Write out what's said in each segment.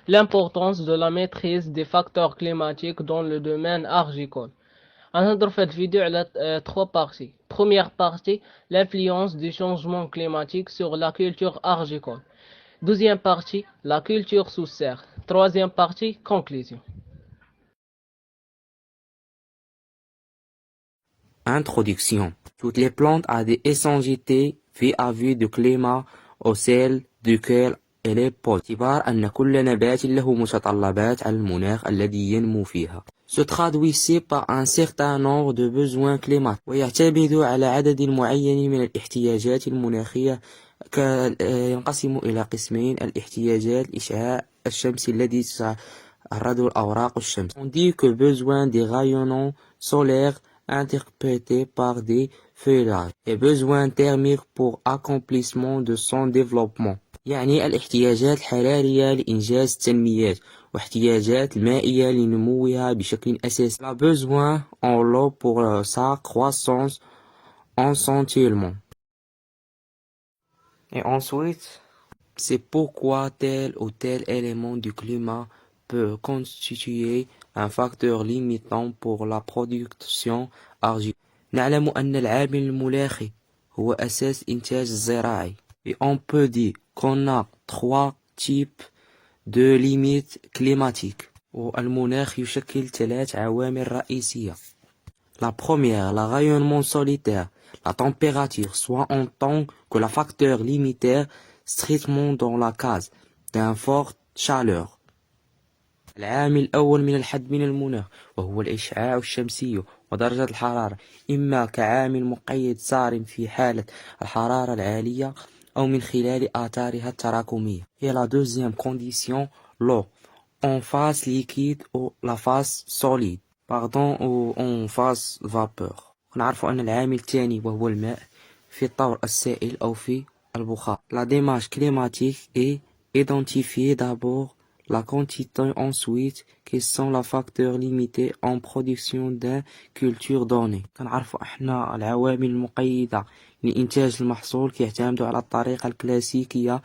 l'importance de la maîtrise des facteurs climatiques dans le domaine agricole. هنهضر في هاد الفيديو على trois parties. Première partie, l'influence du changement climatique sur la culture agricole. Deuxième partie, la culture sous serre. Troisième partie, conclusion. Introduction. Toutes les plantes ont des essentialités في avis du climat au sel duquel elle est posée. باعتبار أن كل نبات له متطلبات على المناخ الذي ينمو فيها. Se traduisait par un certain nombre de besoins climatiques ويعتمد على عدد معين من الاحتياجات المناخية ينقسم إلى قسمين الاحتياجات الإشعاع الشمسي الذي تعرض الأوراق الشمس. On dit que besoin des rayonnements solaires interprétés par des feuillages et besoins thermiques pour accomplissement de son développement. يعني الاحتياجات الحرارية لإنجاز التنميات واحتياجات المائية لنموها بشكل أساسي. La besoin en l'eau pour sa croissance essentiellement. Et ensuite, c'est pourquoi tel ou tel élément du climat peut constituer un facteur limitant pour la production agricole. نعلم أن العامل المناخي هو أساس إنتاج الزراعي. Et on peut dire qu'on a trois types de limites climatiques. والمناخ يشكل 3 عوامل رئيسية. La première, le rayonnement solitaire, la température, soit en tant que le facteur limitaire strictement dans la case d'un fort chaleur. العامل الأول من الحد من المناخ وهو الإشعاع الشمسي ودرجة الحرارة إما كعامل مقيد صارم في حالة الحرارة العالية أو من خلال آثارها التراكمية. Et la deuxième condition, l'eau, en phase liquide ou la phase solide. ou en phase vapeur. نعرف أن العامل الثاني وهو الماء في الطور السائل أو في البخار. La démarche climatique est identifier d'abord la quantité ensuite qui sont les facteurs limités en production d'une culture donnée. كنعرف احنا العوامل المقيدة لإنتاج المحصول كيعتمدوا على الطريقة الكلاسيكية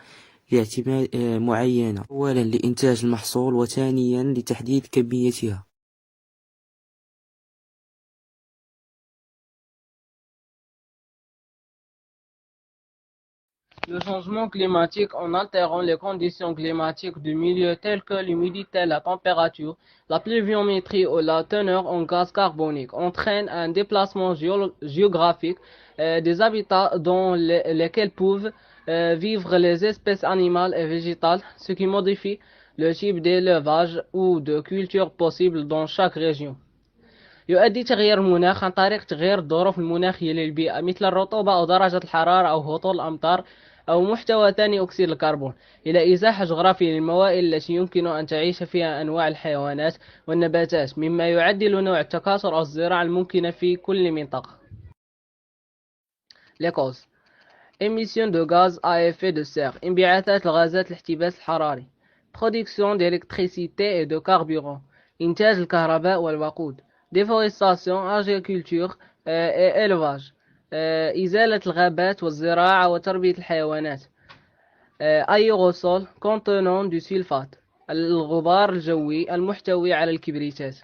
لاعتماد معينة. أولا لإنتاج المحصول وثانيا لتحديد كميتها. Le changement climatique en altérant les conditions climatiques du milieu telles que l'humidité, la température, la pluviométrie ou la teneur en gaz carbonique entraîne un déplacement géographique des habitats dans lesquels peuvent vivre les espèces animales et végétales, ce qui modifie le type d'élevage ou de culture possible dans chaque région. يؤدي تغيير المناخ عن طريق تغيير الظروف المناخية للبيئة مثل الرطوبة أو درجة الحرارة أو هطول الأمطار أو محتوى ثاني أكسيد الكربون إلى إزاحة جغرافية للموائل التي يمكن أن تعيش فيها أنواع الحيوانات والنباتات مما يعدل نوع التكاثر أو الزراعة الممكنة في كل منطقة. Les causes. Émission de gaz à effet de serre. انبعاثات الغازات الاحتباس الحراري. Production d'électricité et de carburant. إنتاج الكهرباء والوقود. Déforestation, agriculture et élevage. إزالة الغابات والزراعة وتربية الحيوانات. aérosol contenant du sulfate. الغبار الجوي المحتوي على الكبريتات.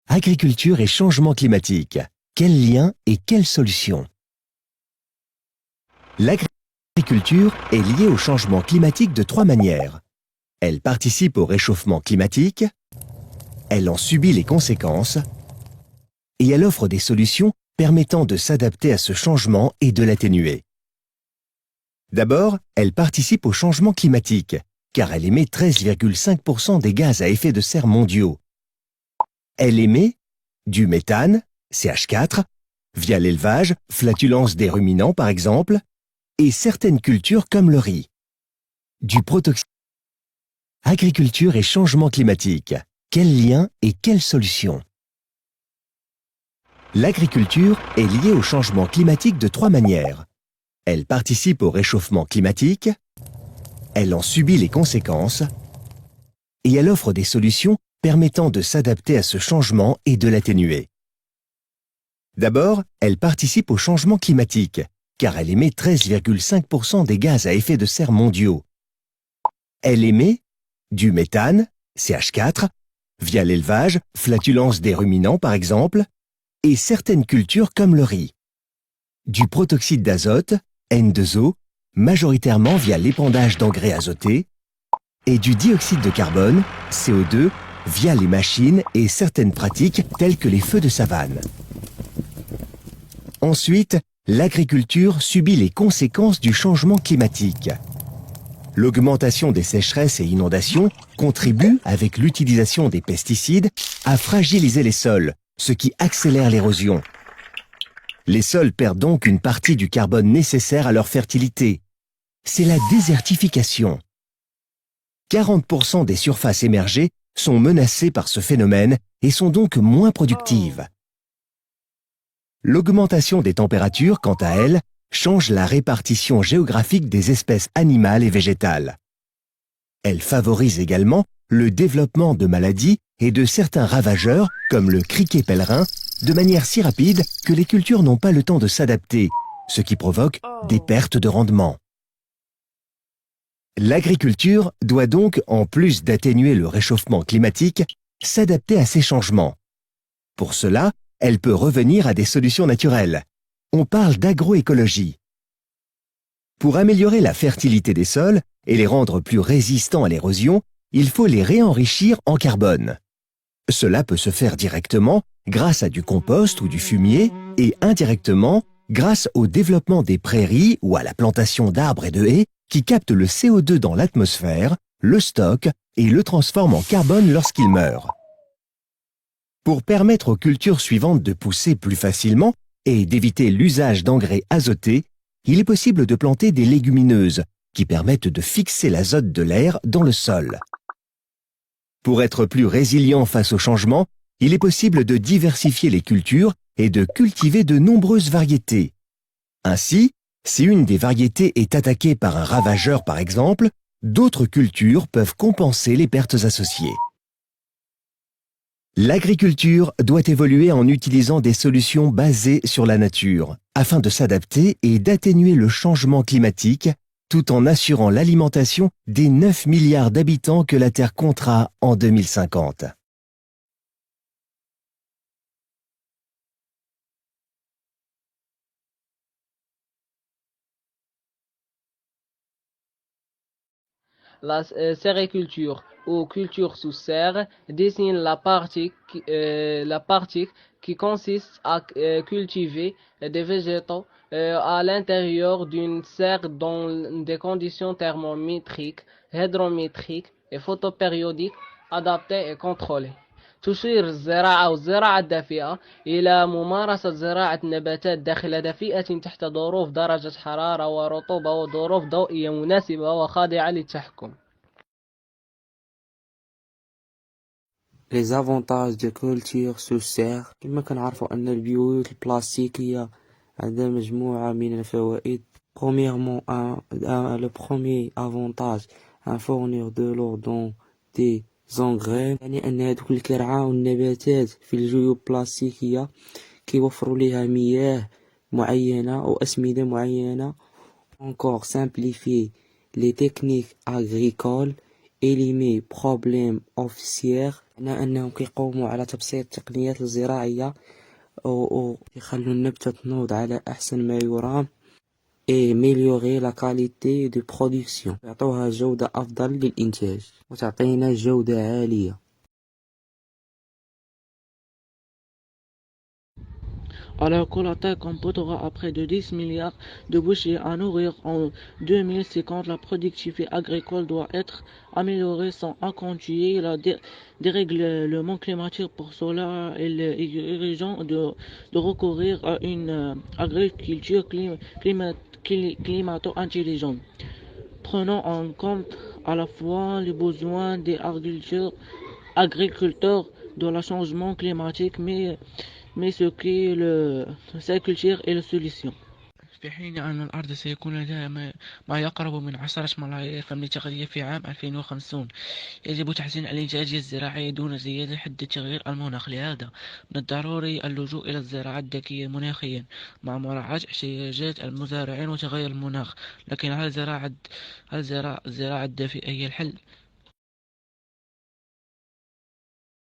Agriculture et changement climatique. Quel lien et quelle solution? L'agriculture est liée au changement climatique de 3 manières. Elle participe au réchauffement climatique, elle en subit les conséquences et elle offre des solutions permettant de s'adapter à ce changement et de l'atténuer. D'abord, elle participe au changement climatique, car elle émet 13,5% des gaz à effet de serre mondiaux. Elle émet du méthane, CH4, via l'élevage, flatulence des ruminants par exemple, et certaines cultures comme le riz. Du protoxyde. Agriculture et changement climatique. Quel lien et quelle solution? L'agriculture est liée au changement climatique de 3 manières. Elle participe au réchauffement climatique, elle en subit les conséquences et elle offre des solutions permettant de s'adapter à ce changement et de l'atténuer. D'abord, elle participe au changement climatique, car elle émet 13,5% des gaz à effet de serre mondiaux. Elle émet du méthane, CH4, via l'élevage, flatulence des ruminants par exemple, et certaines cultures comme le riz. Du protoxyde d'azote, N2O, majoritairement via l'épandage d'engrais azotés, et du dioxyde de carbone, CO2, via les machines et certaines pratiques telles que les feux de savane. Ensuite, l'agriculture subit les conséquences du changement climatique. L'augmentation des sécheresses et inondations contribue, avec l'utilisation des pesticides, à fragiliser les sols, ce qui accélère l'érosion. Les sols perdent donc une partie du carbone nécessaire à leur fertilité. C'est la désertification. 40% des surfaces émergées sont menacées par ce phénomène et sont donc moins productives. L'augmentation des températures, quant à elle, change la répartition géographique des espèces animales et végétales. Elle favorise également le développement de maladies et de certains ravageurs, comme le criquet pèlerin, de manière si rapide que les cultures n'ont pas le temps de s'adapter, ce qui provoque des pertes de rendement. L'agriculture doit donc, en plus d'atténuer le réchauffement climatique, s'adapter à ces changements. Pour cela, elle peut revenir à des solutions naturelles. On parle d'agroécologie. Pour améliorer la fertilité des sols et les rendre plus résistants à l'érosion, il faut les réenrichir en carbone. Cela peut se faire directement grâce à du compost ou du fumier et indirectement grâce au développement des prairies ou à la plantation d'arbres et de haies qui captent le CO2 dans l'atmosphère, le stockent et le transforment en carbone lorsqu'il meurt. Pour permettre aux cultures suivantes de pousser plus facilement et d'éviter l'usage d'engrais azotés, il est possible de planter des légumineuses qui permettent de fixer l'azote de l'air dans le sol. Pour être plus résilient face au changement, il est possible de diversifier les cultures et de cultiver de nombreuses variétés. Ainsi, si une des variétés est attaquée par un ravageur par exemple, d'autres cultures peuvent compenser les pertes associées. L'agriculture doit évoluer en utilisant des solutions basées sur la nature, afin de s'adapter et d'atténuer le changement climatique, tout en assurant l'alimentation des 9 milliards d'habitants que la Terre comptera en 2050. La sériculture ou culture sous serre désigne la partie qui consiste à cultiver des végétaux à l'intérieur d'une serre dans des conditions thermométriques, hydrométriques et photopériodiques adaptées et contrôlées. تشير الزراعة والزراعة الدافئة إلى ممارسة زراعة نباتات داخل دفيئة تحت ظروف درجة حرارة ورطوبة وظروف ضوئية مناسبة وخاضعة للتحكم. Les avantages de culture sous serre كما كنعرفوا أن البيوت البلاستيكية عندها مجموعة من الفوائد. Premièrement, le premier avantage, fournir de l'eau dans des engrais. يعني أن هذوك الكرعة والنباتات في الجيوب البلاستيكية كيوفروا ليها مياه معينة أو أسمدة معينة. Encore simplifier les techniques agricoles, éliminer problèmes officiels. أنهم كيقوموا على تبسيط التقنيات الزراعية أو يخلوا النبتة تنوض على أحسن ما يرام et améliorer la qualité de production. يعطوها جودة أفضل للإنتاج وتعطينا جودة عالية. Alors que la Terre comportera à près de 10 milliards de bouchées à nourrir en 2050, la productivité agricole doit être améliorée sans accentuer le dérèglement climatique. Pour cela, il est urgent de recourir à une agriculture climato-intelligente, prenant en compte à la fois les besoins des agriculteurs de le changement climatique, mais ce qui est la culture est la solution. في حين أن الأرض سيكون لديها ما يقرب من 10 ملايير فم للتغذية في عام 2050. يجب تحسين الإنتاجية الزراعية دون زيادة حد تغيير المناخ. لهذا من الضروري اللجوء إلى الزراعة الذكية مناخيا مع مراعاة احتياجات المزارعين وتغير المناخ. لكن هل الزراعة الدافئة هي الحل؟